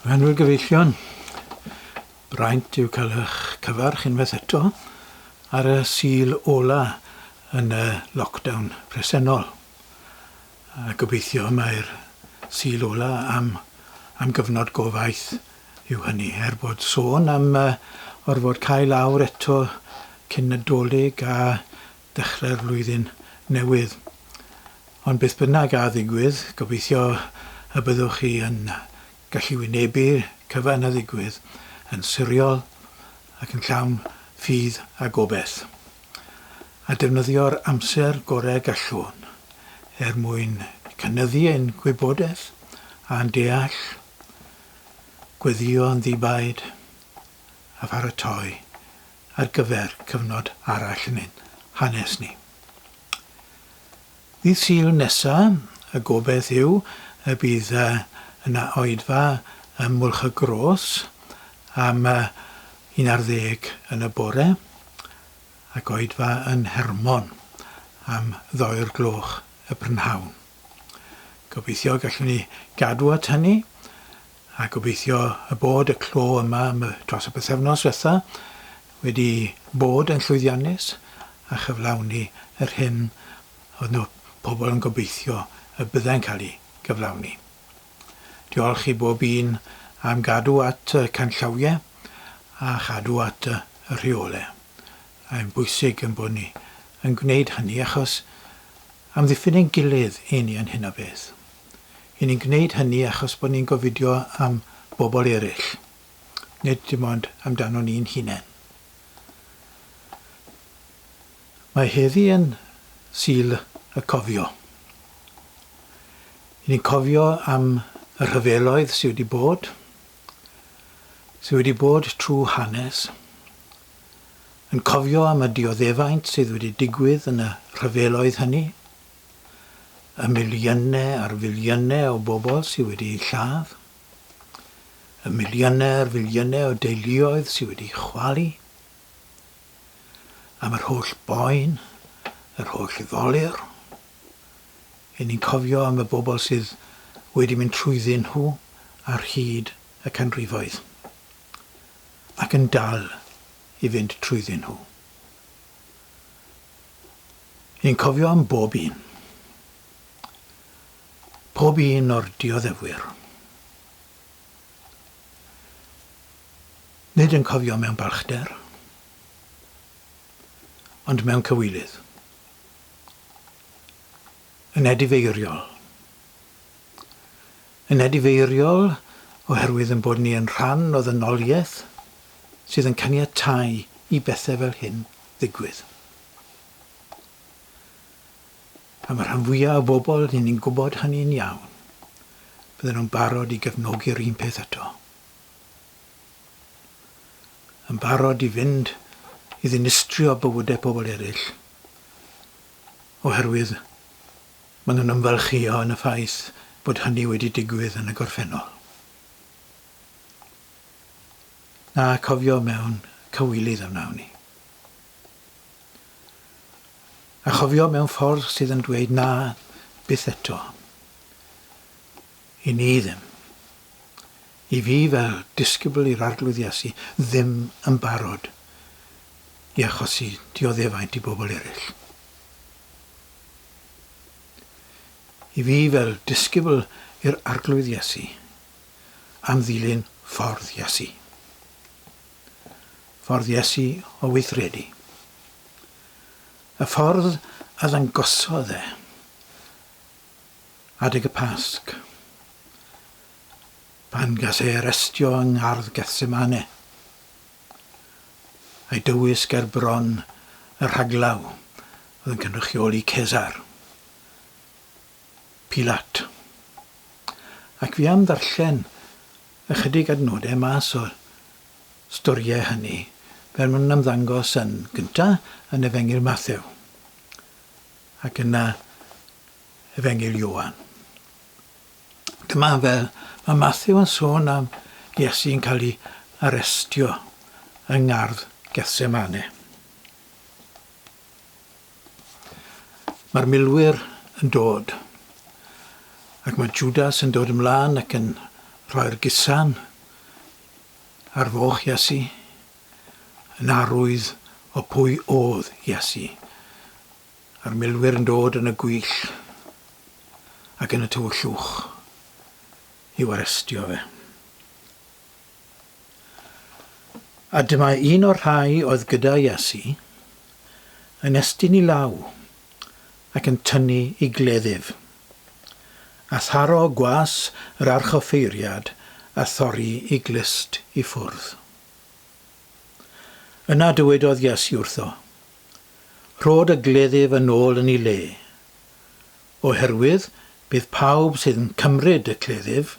Fenwyr gyfeillion, braint yw cael eich cyfarch unwaith eto ar y sul ola yn y lockdown presennol. Gobeithio mae'r sul ola am gyfnod gofaith yw hynny, bod sôn am orfod cael awr eto cyn Nadolig a dechrau'r flwyddyn newydd. Ond beth bynnag a ddigwydd, gobeithio y byddwch chi yn gallu wynebu'r cyfan a ddigwydd yn siriol ac yn llawn ffydd a gobeith. A defnyddio'r amser gorau gallwn mwyn cynyddu ein gwybodaeth a'n deall, gweddio yn ddibaid a pharatoi ar gyfer cyfnod arall yn ein hanes ni. Ddydd Sul nesaf, y gobeith yw y bydd yna oedfa Mwlch y Gros am 11 yn y bore ac oedfa yn Hermon am 2 gloch y prynhawn. Gobeithio gallwn ni gadw at hynny a gobeithio y bod y clo yma dros y bythefnos diwetha wedi bod yn llwyddiannus a chyflawni yr hyn oedd nhw pobl yn gobeithio y byddai'n cael ei gyflawni. Diolch i bob un am gadw at y canllawiau a chadw at y rheolau. Mae'n bwysig yn bod ni yn gwneud hynny achos amddiffyn ein gilydd ein ni yn hyn o beth. I ni'n gwneud hynny achos bod ni'n gofidio am bobl eraill, nid dim ond amdano ni'n hunain. Mae heddi yn Sul y Cofio. Ni'n cofio am y ryfeloedd sydd wedi bod trwy hanes, yn cofio am y dioddefaint sydd wedi digwydd yn y ryfeloedd hynny, y miliynau a'r filiynau o bobl sydd wedi lladd, y miliynau a'r filiynau o deuluoedd sydd wedi chwalu, am yr holl boen, yr holl ddolir. Ni'n cofio am y bobl sydd wedi mynd trwyddyn nhw ar hyd y canrifoedd ac yn dal i fynd trwyddyn nhw. Ni'n cofio am bob un o'r dioddefwyr. Nid yn cofio mewn balchder, ond mewn cywilydd. Yn edifeirwch. Yn edifeirwch oherwydd yn bod ni yn rhan o ddynoliaeth sydd yn caniatáu i bethau fel hyn ddigwydd. A mae'r rhan fwyaf o bobl ni'n gwybod hynny'n iawn, bydden nhw'n barod i gefnogi'r un peth eto. Yn barod i fynd i ddinistrio bywydau pobl eraill, oherwydd maen nhw'n ymfalchio yn y ffaith bod hynny wedi digwydd yn y gorffennol. Na cofio mewn cywilydd amnawn ni. A chofio mewn ffordd sydd yn dweud na byth eto. I ni ddim. I fi fel disgybl i'r arglwydd Iesu ddim yn barod i achosi dioddefaint i bobl eraill. I fi fel disgybl i'r arglwydd Iesu am ddilyn ffordd Iesu. Ffordd Iesu o weithredu. Y ffordd a ddangosodd adeg y Pasg pan gas arestio yng ngardd Gethsemane a'i dywys ger bron y rhaglaw oedd yn cynrychioli Cesar, Pilat. Ac fi am ddarllen ychydig adnodau mas o storiau hynny fel maen nhw'n ymddangos yn gyntaf yn Efengyl Mathew ac yna Efengyl Ioan. Dyma fel mae Mathew yn sôn am Iesu yn cael ei arestio yng ngardd Gethsemane. Mae'r milwyr yn dod ac mae Judas yn dod ymlaen ac yn rhoi'r gisan ar foch Iesu, yn arwydd o pwy oedd Iesu, a'r milwyr yn dod yn y gwyll ac yn y tywyllwch i'w arestio fe. A dyma un o'r rhai oedd gyda Iesu yn estyn i law ac yn tynnu i gleddyf, a tharo gwas yr archoffeiriad a thorri i glist i ffwrdd. Yna dywedodd Iesu wrtho, rhod y gleddyf yn ôl yn ei le, oherwydd bydd pawb sydd yn cymryd y cleddyf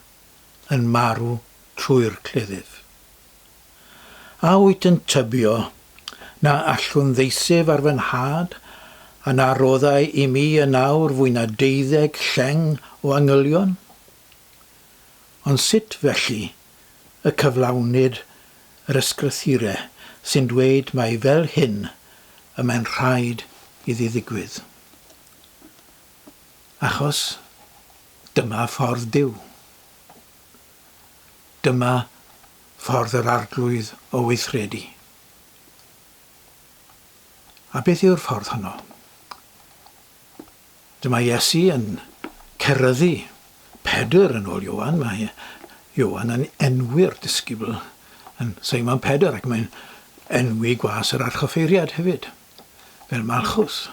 yn marw trwy'r cleddyf. A wyt yn tybio na allwn ddeisif ar fy nhad, a na roddau i mi yn awr fwy na 12 lleng o angylion? Ond sut felly y cyflawnid yr ysgrythurau sy'n dweud mai fel hyn y mae'n rhaid iddi ddigwydd? Achos dyma ffordd Duw. Dyma ffordd yr arglwydd o weithredu. A beth yw'r ffordd honno? Dyma Iesu yn ceryddu Pedr yn ôl Iowan. Mae Iowan yn enwi'r disgybl yn Seimon Pedr ac mae'n enwi gwas yr archoffeiriad hefyd, fel Malchws.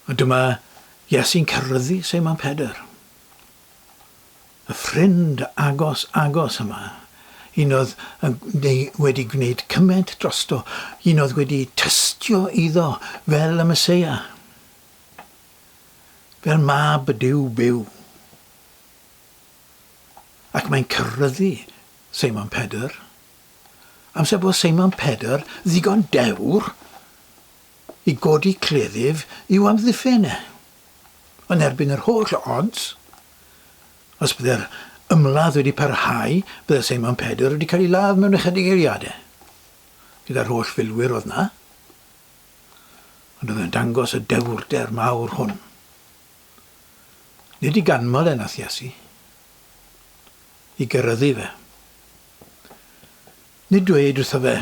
A dyma Iesu'n ceryddu Seimon Pedr. Y ffrind agos yma, un oedd wedi gwneud cymaint drosto, un oedd wedi tystio iddo fel y Meseia, fel mab y Duw byw. Ac mae'n cyrryddu Seimon Pedr, amser bod Seimon Pedr ddigon dewr i godi cleddyf i'w amddiffyn. Ond erbyn yr holl odds, os byddai'r hymladd wedi parhau, byddai Seimon Pedr wedi cael ei ladd mewn ychydig eiliadau, gyda'r holl filwyr oedd na. Ond oedd yn dangos y dewrder mawr hwn. Nid i ganmol nath Iesu, i gyrryddu fe. Nid dweud wrtho fe,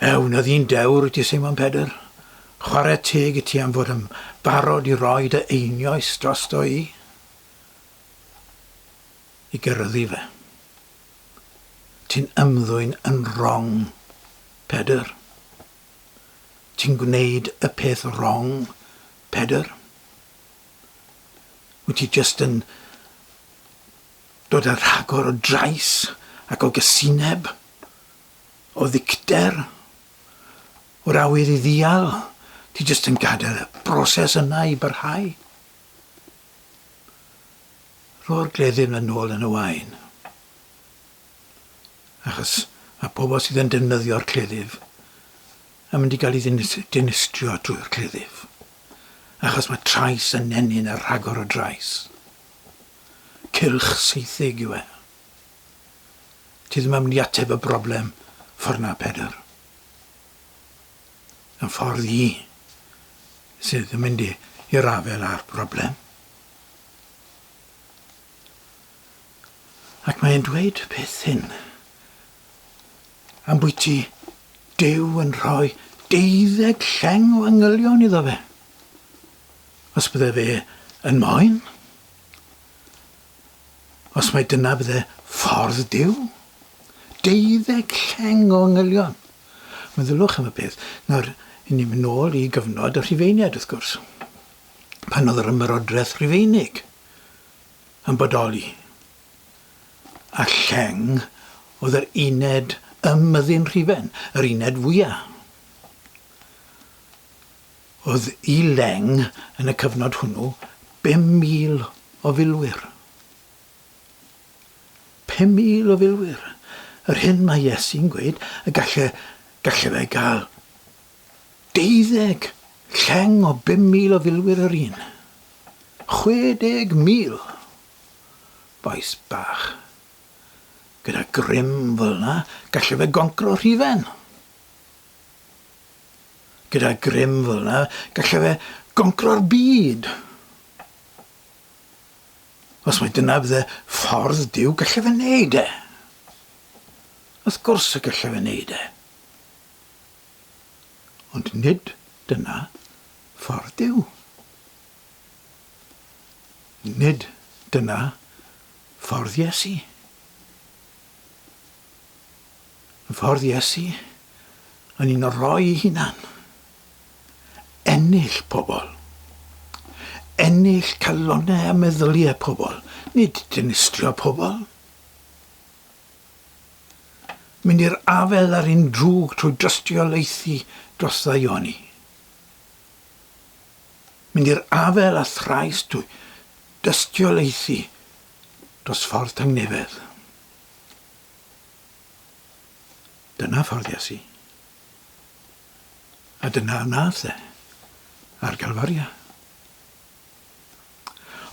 ewn oedd un dewr ti Seimon Pedr, chwarae teg i ti am fod yn barod i roi dy einioes drosto i gyrryddu fe. Ti'n ymddwyn yn wrong, Pedr. Ti'n gwneud y peth wrong, Pedr. Wyt ti jyst yn dod â rhagor o drais ac o gysineb, o ddicder, o'r awydd i ddial. Ti jyst yn gadael y broses yna i barhau. Rho'r gleddyf yn ôl yn y wain. Achos mae pobl sydd yn defnyddio'r cleddyf yn mynd i gael ei dinistrio drwy'r cleddyf. Achos mae trais yn enyn y rhagor o drais. Cylch seithig yw e. Ti ddim yn mynd i ateb y broblem ffordd na, Pedr. Yn ffordd i sydd yn mynd i'r afel a'r broblem. Ac mae'n dweud beth hyn am bwyty Duw yn rhoi 12 lleng o angylion iddo fe. Os bydde fe yn Mae'n? Os mae dyna bydde ffordd Duw? 12 lleng o angylion. Meddylwch am y peth. Nawr, ni'n mynd nôl i gyfnod y Rhufeiniaid, wrth gwrs. Pan oedd yr ymerodraeth Rhufeinig yn bodoli. A lleng oedd yr uned ymyddin rhifen, yr uned fwyaf. Oedd i leng yn y cyfnod hwnnw 5,000 o filwyr. 5,000 o filwyr. Yr hyn mae Iesu'n gweud, y galle fe gael 12 lleng o 5,000 o filwyr yr un. 60,000. Boes bach. Gyda grym fel yna, galle fe goncro rhifen. Gyda grym fel yna, galle fe goncro'r byd. Os mae dyna bydde ffordd Duw, galle fe wneud e. Wrth gwrs y gallai fe wneud e. Ond nid dyna ffordd Duw. Nid dyna ffordd Iesu. Y ffordd Iesu yn un o roi ei hunan. Ennill pobl. Ennill calonau a meddyliau pobl. Nid dinistrio pobl. Mynd i'r afael ar un drwg trwy dystiolaethu dros ddaioni. Mynd i'r afael a thrais trwy dystiolaethu dros ffordd tangnefedd. Dyna ffordd Iesu. A dyna wnaeth e ar Galfaria.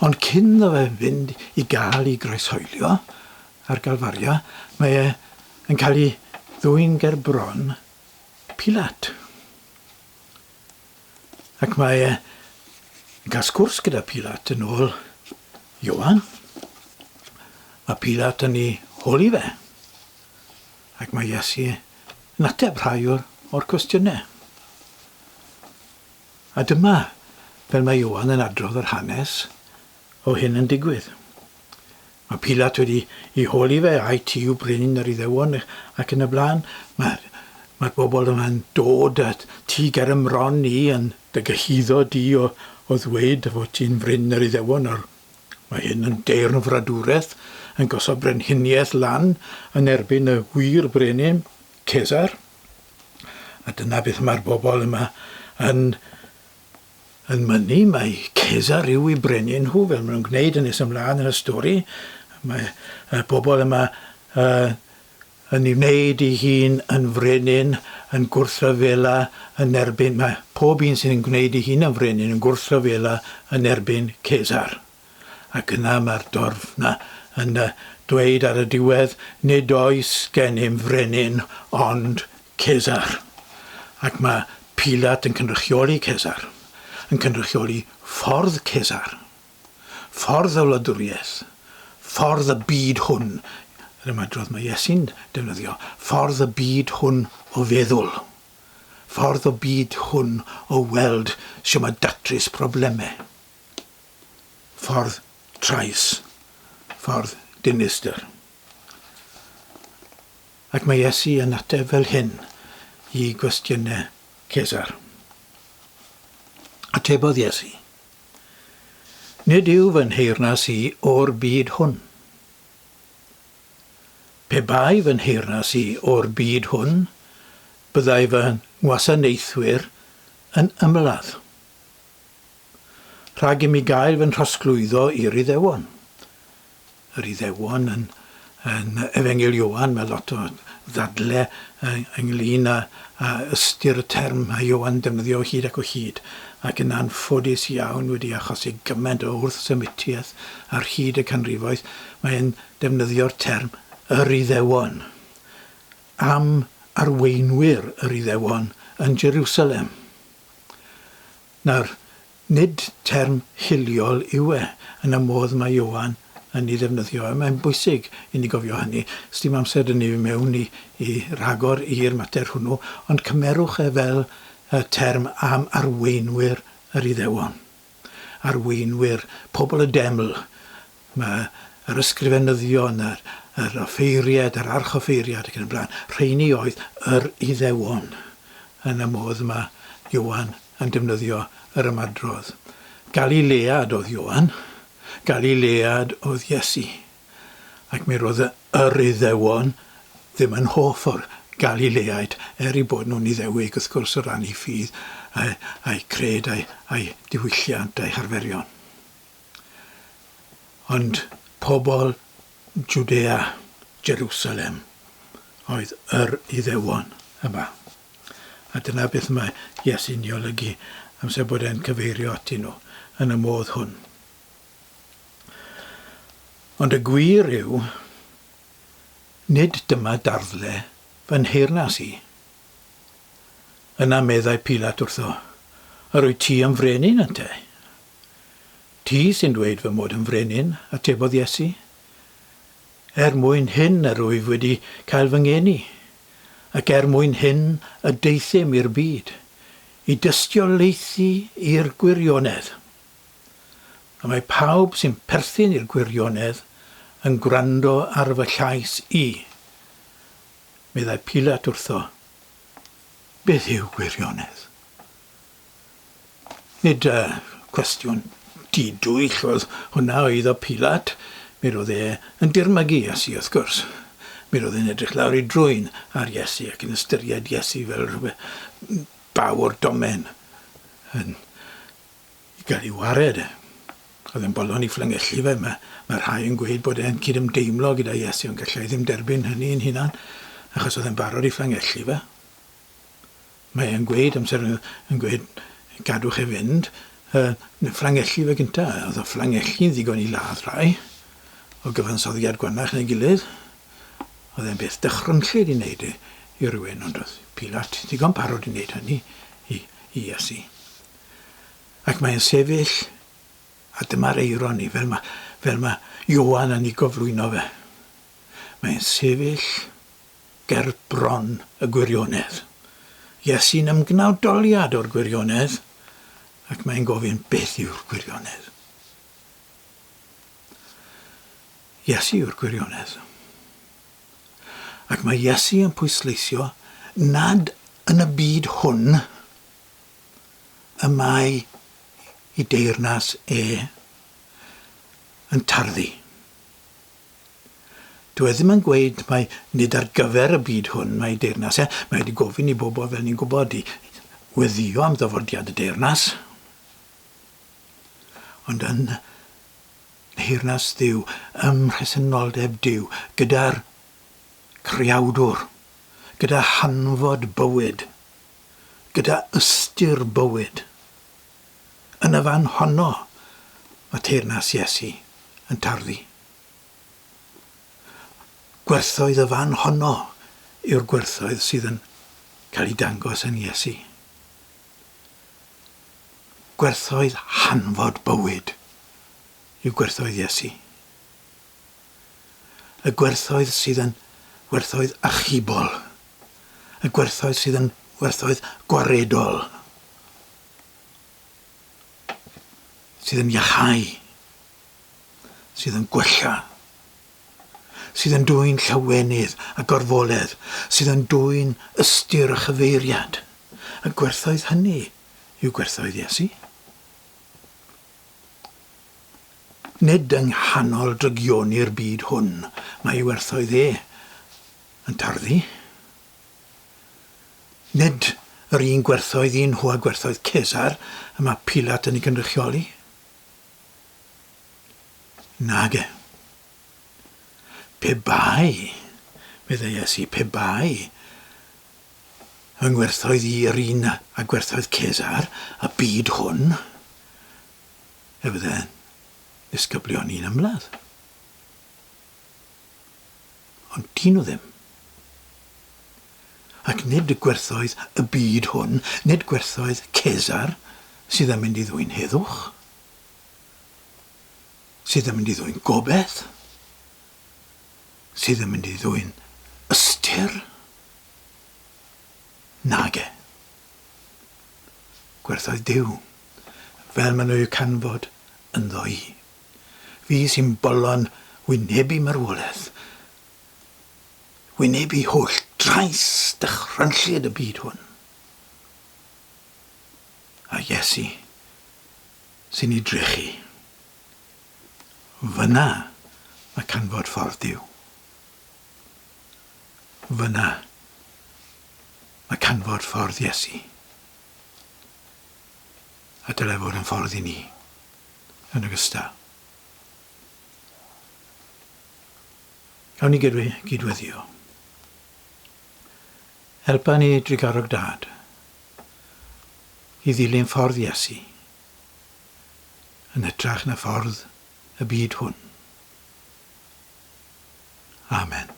Ond cyn iddo fe fynd i gael ei groeshoelio ar Galfaria, mae e yn cael ei ddwyn ger bron Pilat. Ac mae e yn cael sgwrs gyda Pilat yn ôl Ioan. Mae Pilat yn ei holi fe. Ac mae Iesu yn ateb rhai o'r cwestiynau. A dyma fel mae Ioan yn adrodd yr hanes o hyn yn digwydd. Mae Pilat wedi ei holi fe a'i ti yw brenin yr Iddewon ac yn y blaen. Mae'r bobl yma'n dod at ti ger ymron ni yn dy gyhyddo di o ddweud fod ti'n brenin yr Iddewon. Mae hyn yn deyrn fradwraeth yn gosod brenhiniaeth lan yn erbyn y wir brenin Cesar. A dyna beth mae'r bobl yma yn mynnu. Mae Cesar yw ei brenin nhw fel maen nhw'n gwneud yn nes ymlaen yn y stori. Mae y bobl yma yn ei wneud ei hun yn frenin, yn gwrthryfela yn erbyn. Mae pob un sy'n gwneud ei hun yn frenin yn gwrthryfela yn erbyn Cesar. Ac yna mae'r dorf yna yn dweud ar y diwedd, nid oes gennym frenin ond Cesar. Ac mae Pilat yn cynrychioli Cesar, yn cynrychioli ffordd Cesar, ffordd y wladwriaeth, ffordd y byd hwn. Yr ymadrodd mae Iesu'n defnyddio, ffordd y byd hwn o feddwl, ffordd o byd hwn o weld sy'n mae datrys problemau, ffordd thrais, ffordd dinistyr. Ac mae Iesu yn ateb fel hyn i gwestiynau Cesar. Atebodd Iesu. Nid yw fy nheyrnas i o'r byd hwn. Pe bai fy nheyrnas i o'r byd hwn, byddai fy ngwasanaethwyr yn hymladd. Rhag i mi gael fy nhrosglwyddo i'r Iddewon. Yr Iddewon yn Efengil Ioan, mae lot o ddadle ynglyn â ystyr y term a Ioan defnyddio hyd ac o hyd, ac yn anffodus iawn wedi achosi gymaint o wrthsymitiaeth ar hyd y canrifoedd. Mae'n defnyddio'r term yr Iddewon am arweinwyr yr Iddewon yn Jerusalem. Nawr, nid term hiliol yw e yn y modd mae Ioan yn ei ddefnyddio. Mae'n bwysig i ni gofio hynny. Sdim amser dyn ni mewn i rhagor i'r mater hwnnw, ond cymerwch e fel term am arweinwyr yr Iddewon. Arweinwyr, pobl y deml. Mae yr ysgrifenyddion, yr offeiriad, yr archoffeiriad ac yn y blaen. Rheini oedd yr Iddewon yn y modd mae Ioan yn defnyddio yr ymadrodd. Galilead oedd Ioan. Galilead oedd Iesu. Ac mi roedd yr Iddewon ddim yn hoff o'r Galileaid, i bod nhw'n Iddewig wrth gwrs o ran ei ffydd a'i cred a'i diwylliant a'i harferion. Ond pobl Judea, Jerusalem, oedd yr Iddewon yma. A dyna beth mae Iesu'n ei olygu amser bod e'n cyfeirio atyn nhw yn y modd hwn. Ond y gwir yw, nid dyma darddle fy nheyrnas i. Yna meddai Pilat wrtho, yr wyt ti yn frenin yn te? Ti sy'n dweud fy mod yn frenin, atebodd Iesu. mwyn hyn yr wyf wedi cael fy ngeni, ac mwyn hyn y deithim i'r byd, i dystiolaethu i'r gwirionedd. A mae pawb sy'n perthyn i'r gwirionedd yn gwrando ar fy llais i. Meddai Pilat wrtho, beth yw gwirionedd? Nid cwestiwn didwyll oedd hwnna oedd o Pilat. Mi roedd yn dirmygu Iesu wrth gwrs. Mi roedd e'n edrych lawr I drwyn ar Iesu ac yn ystyried Iesu fel rhywbeth bawr domen yn gael ei wared. Oedd e'n bolon I fflangellu fe. Mae rhai yn gweud bod e'n cydymdeimlo gyda Iesu ond gallai ddim derbyn hynny yn hunan achos oedd e'n barod I fflangellu fe. Mae e'n gweud amser yn gweud gadwch e fynd fflangellu fe gynta. Oedd o fflangellu'n ddigon I ladd rhai o gyfansoddiad gwanach neu gilydd. Oedd e'n beth dychrynllyd I wneud I rywun, ond oedd Pilat ddigon parod I wneud hynny I Iesu. Ac mae'n sefyll, a dyma'r eironi, fel mae Ioan yn ei goflwyno fe. Mae'n sefyll ger bron y gwirionedd. Iesu'n ymgnawdoliad o'r gwirionedd, ac mae'n gofyn beth yw'r gwirionedd. Iesu yw'r gwirionedd. Ac mae Iesu yn pwysleisio nad yn y byd hwn y mae I deyrnas yn tarddu. Dwi ddim yn gweud mai nid ar gyfer y byd hwn mae deyrnas. Mae wedi gofyn I bobl fel ni'n gwybod I weddio am ddafodiad y deyrnas. Ond yn deyrnas Dduw, ymhresynoldeb Dduw, gyda'r creawdwr, gyda hanfod bywyd, gyda ystyr bywyd. Yn y fan honno, mae teyrnas Iesu yn tarddu. Gwerthoedd y fan honno yw'r gwerthoedd sydd yn cael ei dangos yn Iesu. Gwerthoedd hanfod bywyd yw gwerthoedd Iesu. Y gwerthoedd sydd yn werthoedd achubol. Y gwerthoedd sydd yn werthoedd gwaredol. Sydd yn iachau. Sydd yn gwella. Sydd yn dwyn llawenydd a gorfoledd. Sydd yn dwyn ystyr a chyfeiriad. Y gwerthoedd hynny yw gwerthoedd Iesu. Nid yng nghanol drygioni'r byd hwn mae werthoedd yn tarddu. Nid yr un gwerthoedd un hwa gwerthoedd Cesar y mae Pilat yn ei gynrychioli. Nage. Pe bai, meddai Iesu, pe bai yng ngwerthoedd i'r un a gwerthoedd Cesar y byd hwn y bydde'n disgyblion i'n hymladd. Ond dyn nhw ddim. Ac nid y gwerthoedd y byd hwn, nid gwerthoedd Cesar sydd yn mynd I ddwyn heddwch, sydd yn mynd I ddwyn gobeith, sydd yn mynd I ddwyn ystyr. Nage. Gwerthoedd Duw, fel maen nhw canfod yn ddoi. Fi sy'n bolon wynebu marwolaeth, wynebu holl thrais dychrynllyd y byd hwn. A Iesu sy'n ei drechu. Fyna mae canfod ffordd Duw. Fyna mae canfod ffordd Iesu. A dylai fod yn ffordd I ni yn ogystal. Gawn ni gydweddio. Helpa ni drigarog dad I ddilyn ffordd Iesu yn hytrach na ffordd y byd hwn. Amen.